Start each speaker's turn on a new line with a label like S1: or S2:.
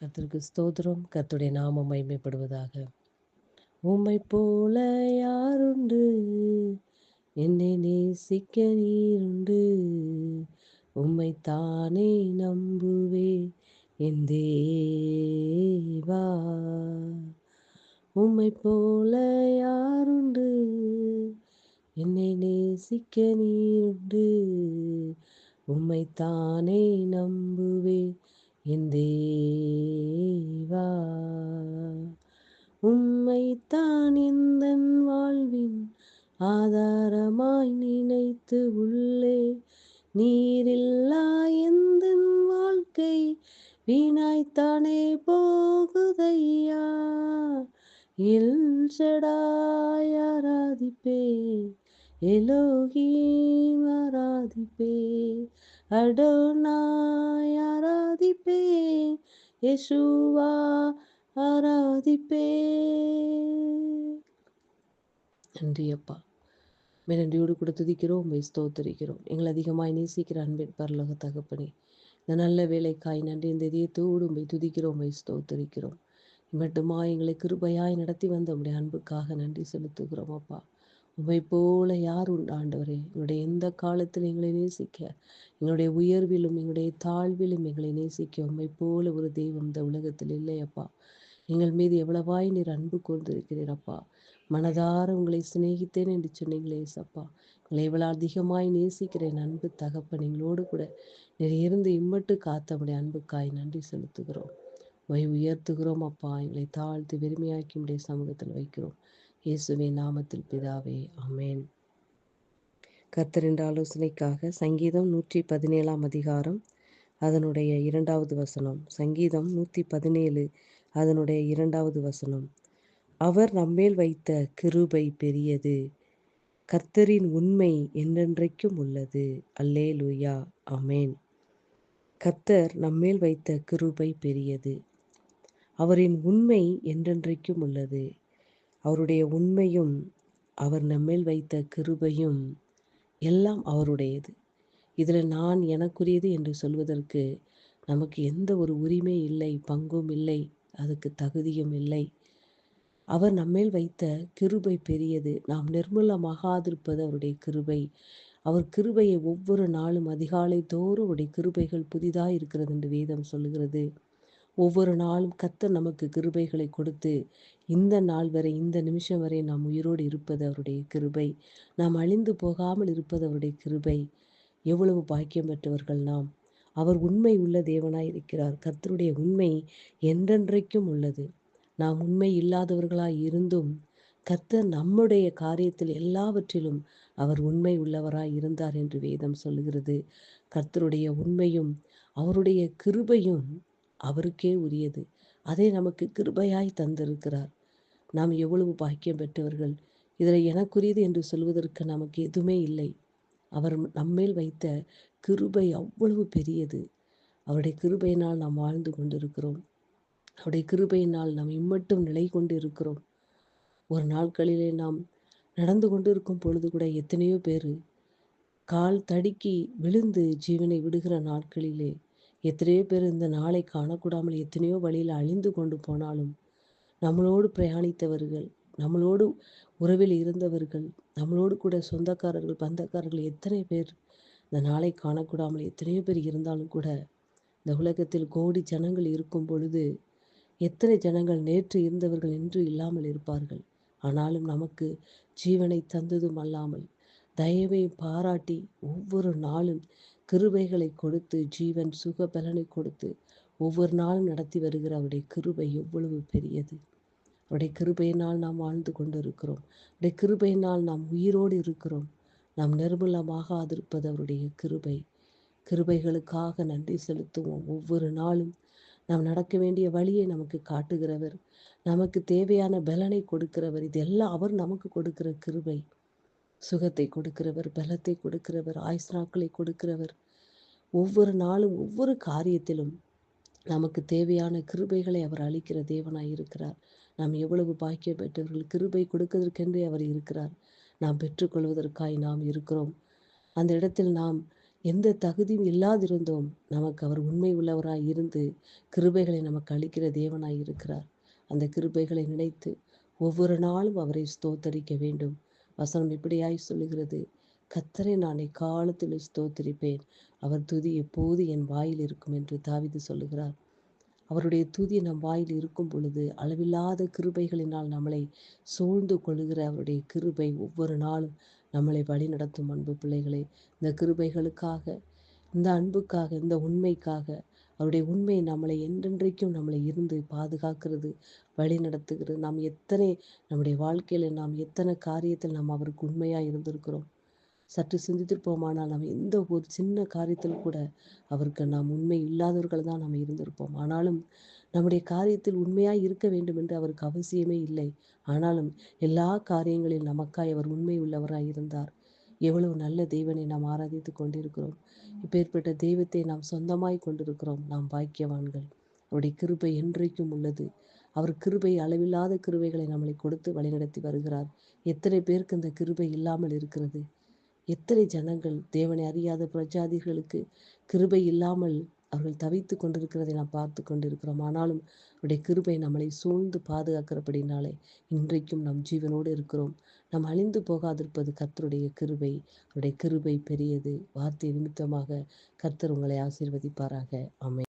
S1: கர்த்தருக்கு ஸ்தோத்திரம். கர்த்தருடைய நாமம் மகிமைப்படுவதாக. உம்மை போல யாருண்டு, என்னை நேசிக்க நீருண்டு. உம்மைத்தானே நம்புவே என் தேவா. உம்மை போல யாருண்டு, என்னை நேசிக்க நீருண்டு. உம்மைத்தானே நம்புவே என் தேவா. உம்மைத்தான் எந்தன் வாழ்வின் ஆதாரமாய் நினைத்து உள்ளே. நீரில்லா எந்தன் வாழ்க்கை வீணாய்த்தானே போகுதையா. எல் ஷடாய் ஆராதிப்பேன், எலோகீம் ஆராதிப்பேன், அடோனாய் ஆராதிப்பேன், யெஷுவா ஆராதிப்பேன். நன்றி அப்பா. நன்றியோடு கூட துதிக்கிறோம், உம்மை ஸ்தோத்தரிக்கிறோம். எங்களை அதிகமாய் நேசிக்கிற அன்பின் பரலோக தகப்பனே, இந்த நல்ல வேலைக்காய் நன்றி. இந்த இதயத்தோடு உம்மை துதிக்கிறோம், உம்மை ஸ்தோத்தரிக்கிறோம். மட்டுமாய் எங்களை கிருபையாய் நடத்தி வந்த உம்முடைய அன்புக்காக நன்றி செலுத்துகிறோம் அப்பா. உம்மை போல யார் உண்டு ஆண்டவரே? எங்களுடைய எந்த காலத்தில் எங்களை நேசிக்க, எங்களுடைய உயர்விலும் எங்களுடைய தாழ்விலும் எங்களை நேசிக்க உம்மை போல ஒரு தெய்வம் இந்த உலகத்தில் இல்லை அப்பா. எங்கள் மீது எவ்வளவாய் நீர் அன்பு கொண்டிருக்கிறீர் அப்பா. மனதார உங்களை சிநேகித்தேன் என்று சொன்னீங்களே சப்பா. எங்களை எவ்வளவு அதிகமாய் நேசிக்கிறேன் அன்பு தகப்பன். எங்களோடு கூட நீர் இருந்து இம்மட்டு காத்தபடி அன்புக்காய் நன்றி செலுத்துகிறோம். உயர்த்துகிறோம் அப்பா. எங்களை தாழ்த்து வெறுமையாக்கி உடைய சமூகத்தில் வைக்கிறோம். இயேசுவின் நாமத்தில் பிதாவே, ஆமென். கர்த்தரின் ஆலோசனைக்காக சங்கீதம் 117 அதிகாரம் அதனுடைய 2வது வசனம். சங்கீதம் 117 அதனுடைய 2வது வசனம். அவர் நம்மேல் வைத்த கிருபை பெரியது, கர்த்தரின் உண்மை என்றென்றைக்கும் உள்ளது. அல்லேலூயா, ஆமென். கர்த்தர் நம்மேல் வைத்த கிருபை பெரியது, அவரின் உண்மை என்றென்றைக்கும் உள்ளது. அவருடைய உண்மையும் அவர் நம்மேல் வைத்த கிருபையும் எல்லாம் அவருடையது. இதில் நான் எனக்குரியது என்று சொல்வதற்கு நமக்கு எந்த ஒரு உரிமை இல்லை, பங்கும் இல்லை, அதுக்கு தகுதியும் இல்லை. அவர் நம்மேல் வைத்த கிருபை பெரியது. நாம் நிர்மூலமாகாதிருப்பது அவருடைய கிருபை. அவர் கிருபையை ஒவ்வொரு நாளும் அதிகாலை தோறும் அவருடைய கிருபைகள் புதிதாக இருக்கிறது என்று வேதம் சொல்லுகிறது. ஒவ்வொரு நாளும் கர்த்தர் நமக்கு கிருபைகளை கொடுத்து இந்த நாள் வரை, இந்த நிமிஷம் வரை நாம் உயிரோடு இருப்பது அவருடைய கிருபை. நாம் அழிந்து போகாமல் இருப்பது அவருடைய கிருபை. எவ்வளவு பாக்கியம் பெற்றவர்கள் நாம். அவர் உண்மை உள்ள தேவனாய் இருக்கிறார். கர்த்தருடைய உண்மை என்றென்றைக்கும் உள்ளது. நாம் உண்மை இல்லாதவர்களாய் இருந்தும் கர்த்தர் நம்முடைய காரியத்தில் எல்லாவற்றிலும் அவர் உண்மை உள்ளவராய் இருந்தார் என்று வேதம் சொல்லுகிறது. கர்த்தருடைய உண்மையும் அவருடைய கிருபையும் அவருக்கே உரியது. அதை நமக்கு கிருபையாய் தந்திருக்கிறார். நாம் எவ்வளவு பாக்கியம் பெற்றவர்கள். இதில் எனக்குரியது என்று சொல்வதற்கு நமக்கு எதுவுமே இல்லை. அவர் நம்மேல் வைத்த கிருபை அவ்வளவு பெரியது. அவருடைய கிருபையினால் நாம் வாழ்ந்து கொண்டிருக்கிறோம். அவருடைய கிருபையினால் நாம் இம்மட்டும் நிலை கொண்டு இருக்கிறோம். ஒரு நாட்களிலே நாம் நடந்து கொண்டு இருக்கும் பொழுது கூட எத்தனையோ பேர் கால் தடுக்கி விழுந்து ஜீவனை விடுகிற நாட்களிலே எத்தனையோ பேர் இந்த நாளை காணக்கூடாமல் எத்தனையோ வழியில் அழிந்து கொண்டு போனாலும் நம்மளோடு பிரயாணித்தவர்கள், நம்மளோடு உறவில் இருந்தவர்கள், நம்மளோடு கூட சொந்தக்காரர்கள், பந்தக்காரர்கள் எத்தனை பேர் இந்த நாளை காணக்கூடாமல் எத்தனையோ பேர் இருந்தாலும் கூட இந்த உலகத்தில் கோடி ஜனங்கள் இருக்கும் பொழுது எத்தனை ஜனங்கள் நேற்று இருந்தவர்கள் இன்று இல்லாமல் இருப்பார்கள். ஆனாலும் நமக்கு ஜீவனை தந்ததும் அல்லாமல் தயவை பாராட்டி ஒவ்வொரு நாளும் கிருபைகளை கொடுத்து ஜீவன் சுக பலனை கொடுத்து ஒவ்வொரு நாளும் நடத்தி வருகிற அவருடைய கிருபை எவ்வளவு பெரியது. அவருடைய கிருபையினால் நாம் வாழ்ந்து கொண்டு இருக்கிறோம். அவருடைய கிருபையினால் நாம் உயிரோடு இருக்கிறோம். நாம் நிர்மூலமாகாதிருப்பது அவருடைய கிருபை. கிருபைகளுக்காக நன்றி செலுத்துவோம். ஒவ்வொரு நாளும் நாம் நடக்க வேண்டிய வழியை நமக்கு காட்டுகிறவர், நமக்கு தேவையான பலனை கொடுக்கிறவர். இதெல்லாம் அவர் நமக்கு கொடுக்கிற கிருபை. சுகத்தை கொடுக்கிறவர், பலத்தை கொடுக்கிறவர், ஆயுசு நாட்களை கொடுக்கிறவர். ஒவ்வொரு நாளும் ஒவ்வொரு காரியத்திலும் நமக்கு தேவையான கிருபைகளை அவர் அளிக்கிற தேவனாய் இருக்கிறார். நாம் எவ்வளவு பாக்கியம் பெற்றவர்கள். கிருபை கொடுப்பதற்கென்றே அவர் இருக்கிறார். நாம் பெற்றுக்கொள்வதற்காய் நாம் இருக்கிறோம். அந்த இடத்தில் நாம் எந்த தகுதியும் இல்லாதிருந்தோம் நமக்கு அவர் உண்மை உள்ளவராய் இருந்து கிருபைகளை நமக்கு அளிக்கிற தேவனாய் இருக்கிறார். அந்த கிருபைகளை நினைத்து ஒவ்வொரு நாளும் அவரை ஸ்தோத்தரிக்க வேண்டும். வசனம் இப்படியாய் சொல்லுகிறது, கர்த்தரை நான் எக்காலத்திலும் ஸ்தோத்தரிப்பேன், அவர் துதி எப்போது என் வாயில் இருக்கும் என்று தாவீது சொல்லுகிறார். அவருடைய துதி நம் வாயில் இருக்கும் பொழுது அளவில்லாத கிருபைகளினால் நம்மளை சூழ்ந்து கொள்ளுகிற அவருடைய கிருபை ஒவ்வொரு நாளும் நம்மளை வழிநடத்தும். அன்பு பிள்ளைகளே, இந்த கிருபைகளுக்காக, இந்த அன்புக்காக, இந்த உண்மைக்காக, அவருடைய உண்மை நம்மளை என்றென்றைக்கும் நம்மளை இருந்து பாதுகாக்கிறது, வழி நடத்துகிறது. நம்முடைய வாழ்க்கையில் நாம் எத்தனை காரியத்தில் நாம் அவருக்கு உண்மையாக இருந்திருக்கிறோம். சற்று சிந்தித்திருப்போமானால் நாம் எந்த ஒரு சின்ன காரியத்தில் கூட அவருக்கு நாம் உண்மை இல்லாதவர்கள் தான் நாம் இருந்திருப்போம். ஆனாலும் நம்முடைய காரியத்தில் உண்மையாய் இருக்க வேண்டும் என்று அவருக்கு அவசியமே இல்லை. ஆனாலும் எல்லா காரியங்களில் நமக்காய் அவர் உண்மை உள்ளவராய் இருந்தார். எவ்வளவு நல்ல தெய்வனை நாம் ஆராதித்து கொண்டிருக்கிறோம். இப்பேற்பட்ட தெய்வத்தை நாம் சொந்தமாய் கொண்டிருக்கிறோம். நாம் பாக்கியவான்கள். அவருடைய கிருபை என்றைக்கும் உள்ளது. அவர் கிருபை அளவில்லாத கிருபைகளை நம்மளை கொடுத்து வழிநடத்தி வருகிறார். எத்தனை பேருக்கு இந்த கிருபை இல்லாமல் இருக்கிறது? எத்தனை ஜனங்கள் தேவனை அறியாத பிரஜாதிகளுக்கு கிருபை இல்லாமல் அவர்கள் தவித்து கொண்டிருக்கிறதை நாம் பார்த்து கொண்டிருக்கிறோம். ஆனாலும் அவருடைய கிருபை நம்மளை சூழ்ந்து பாதுகாக்கிறபடினாலே இன்றைக்கும் நம் ஜீவனோடு இருக்கிறோம். நாம் அழிந்து போகாதிருப்பது கர்த்தருடைய கிருபை. அவருடைய கிருபை பெரியது. வார்த்தை நிமித்தமாக கர்த்தர் உங்களை ஆசீர்வதிப்பாராக. ஆமென்.